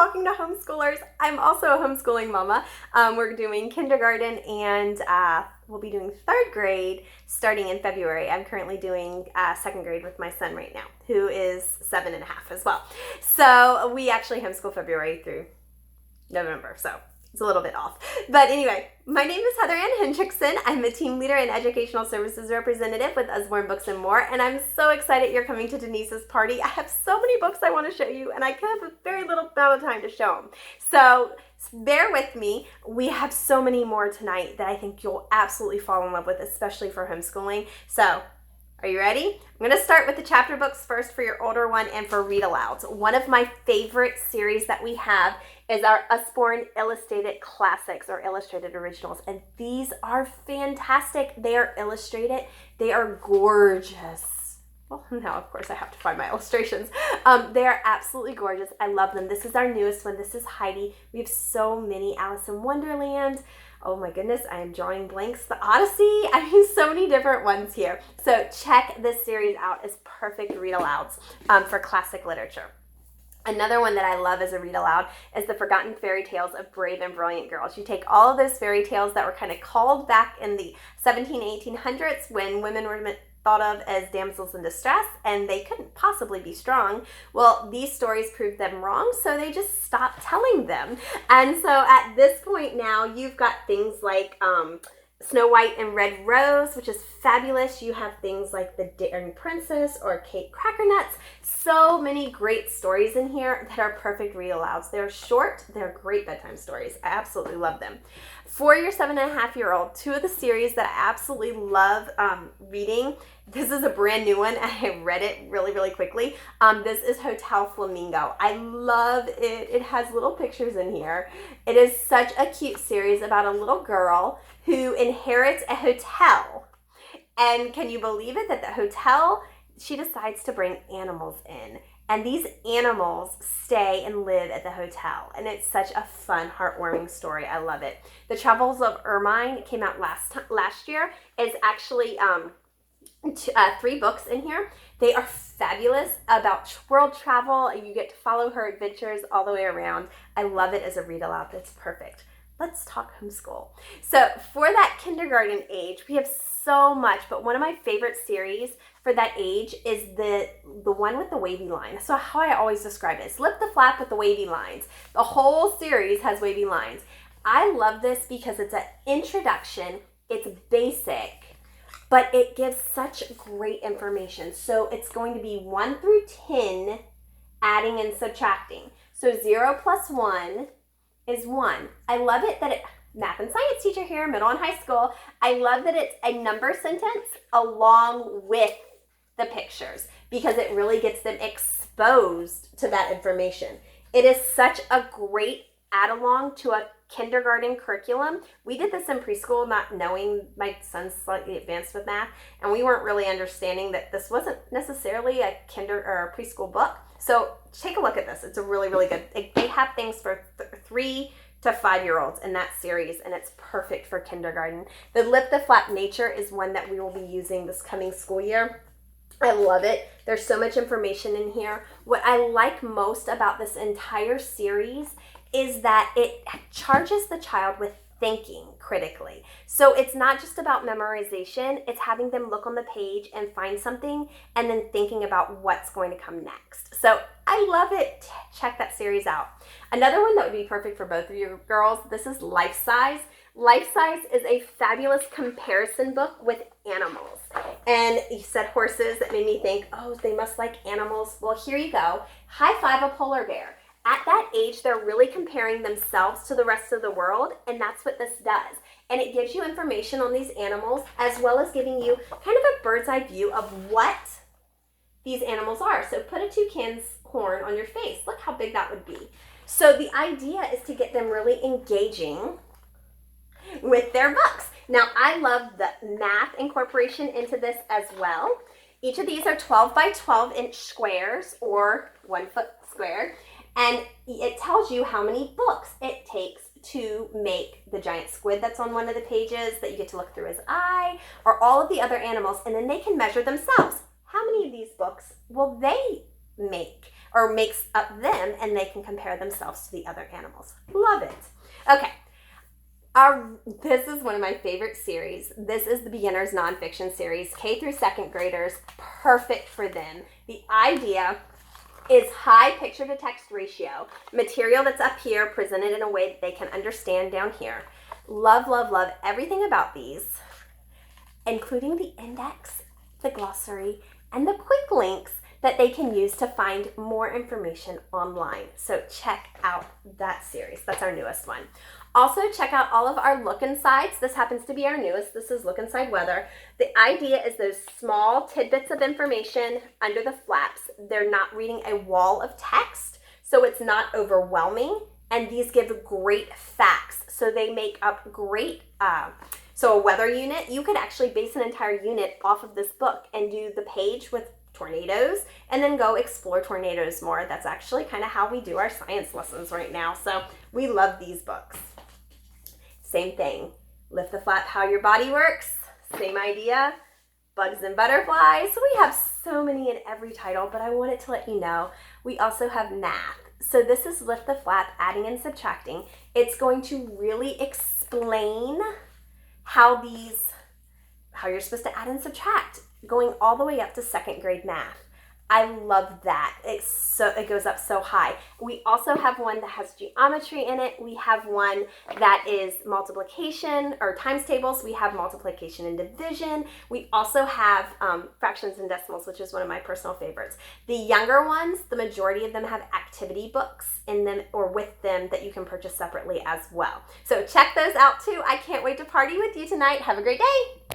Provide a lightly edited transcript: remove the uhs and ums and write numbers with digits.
talking to homeschoolers. I'm also a homeschooling mama. We're doing kindergarten and we'll be doing third grade starting in February. I'm currently doing second grade with my son right now, who is 7.5 as well. So we actually homeschool February through November, so it's a little bit off. But anyway, my name is Heather Ann Hendrickson. I'm a team leader and educational services representative with Usborne Books and More, and I'm so excited you're coming to Denise's party. I have so many books I want to show you, and I have a very little amount of time to show them. So bear with me. We have so many more tonight that I think you'll absolutely fall in love with, especially for homeschooling. So are you ready? I'm going to start with the chapter books first for your older one and for read alouds. One of my favorite series that we have is our Usborne Illustrated Classics or Illustrated Originals. And these are fantastic. They are illustrated. They are gorgeous. Well, now, of course, I have to find my illustrations. They are absolutely gorgeous. I love them. This is our newest one. This is Heidi. We have so many. Alice in Wonderland. Oh my goodness, I am drawing blanks. The Odyssey. I mean, so many different ones here. So check this series out. It's perfect read alouds for classic literature. Another one that I love as a read aloud is the Forgotten Fairy Tales of Brave and Brilliant Girls. You take all of those fairy tales that were kind of called back in the 1800s when women were thought of as damsels in distress and they couldn't possibly be strong. Well, these stories proved them wrong, so they just stopped telling them. And so at this point now, you've got things like Snow White and Red Rose, which is fabulous. You have things like The Daring Princess or Kate Crackernuts. So many great stories in here that are perfect read alouds. They're short, they're great bedtime stories. I absolutely love them. For your 7.5-year-old, two of the series that I absolutely love reading, this is a brand new one. I read it really, really quickly. This is Hotel Flamingo. I love it. It has little pictures in here. It is such a cute series about a little girl who inherits a hotel. And can you believe it that the hotel, she decides to bring animals in. And these animals stay and live at the hotel. And it's such a fun, heartwarming story. I love it. The Travels of Ermine came out last year. It's actually 3 books in here. They are fabulous about world travel. You get to follow her adventures all the way around. I love it as a read aloud. It's perfect. Let's talk homeschool. So for that kindergarten age, we have so much, but one of my favorite series for that age is the one with the wavy line. So how I always describe it is Lip the Flap with the wavy lines. The whole series has wavy lines. I love this because it's an introduction. It's basic, but it gives such great information. So it's going to be 1 through 10, adding and subtracting. So 0 plus 1 is 1. I love it that math and science teacher here, middle and high school. I love that it's a number sentence along with the pictures because it really gets them exposed to that information. It is such a great add along to a kindergarten curriculum. We did this in preschool, not knowing my son's slightly advanced with math, and we weren't really understanding that this wasn't necessarily a kinder or a preschool book. So take a look at this. It's a really, really good. They have things for 3 to 5-year-olds in that series, and it's perfect for kindergarten. The Lip the Flap Nature is one that we will be using this coming school year. I love it. There's so much information in here. What I like most about this entire series is that it charges the child with thinking critically. So it's not just about memorization, it's having them look on the page and find something and then thinking about what's going to come next. So I love it. Check that series out. Another one that would be perfect for both of you girls, this is Life Size. Life Size is a fabulous comparison book with animals. And you said horses, that made me think, oh, they must like animals. Well, here you go. High five a polar bear. At that age, they're really comparing themselves to the rest of the world, and that's what this does. And it gives you information on these animals, as well as giving you kind of a bird's eye view of what these animals are. So put a toucan's horn on your face. Look how big that would be. So the idea is to get them really engaging with their books. Now, I love the math incorporation into this as well. Each of these are 12 by 12 inch squares or 1 foot squared. And it tells you how many books it takes to make the giant squid that's on one of the pages that you get to look through his eye, or all of the other animals, and then they can measure themselves. How many of these books will they make? or makes up them, and they can compare themselves to the other animals. Love it. Okay. This is one of my favorite series. This is the Beginners Nonfiction series, K through second graders, perfect for them. The idea is high picture to text ratio, material that's up here presented in a way that they can understand down here. Love, love, love everything about these, including the index, the glossary, and the quick links that they can use to find more information online. So check out that series. That's our newest one. Also, check out all of our Look Insides. This happens to be our newest. This is Look Inside Weather. The idea is those small tidbits of information under the flaps. They're not reading a wall of text, so it's not overwhelming. And these give great facts. So they make up great, so a weather unit, you could actually base an entire unit off of this book and do the page with tornadoes and then go explore tornadoes more. That's actually kind of how we do our science lessons right now. So we love these books. Same thing. Lift the flap, how your body works. Same idea. Bugs and butterflies. We have so many in every title, but I wanted to let you know we also have math. So this is Lift the Flap, adding and subtracting. It's going to really explain how you're supposed to add and subtract, going all the way up to second grade math. I love that. It goes up so high. We also have one that has geometry in it. We have one that is multiplication or times tables. We have multiplication and division. We also have fractions and decimals, which is one of my personal favorites. The younger ones, the majority of them have activity books in them or with them that you can purchase separately as well. So check those out too. I can't wait to party with you tonight. Have a great day.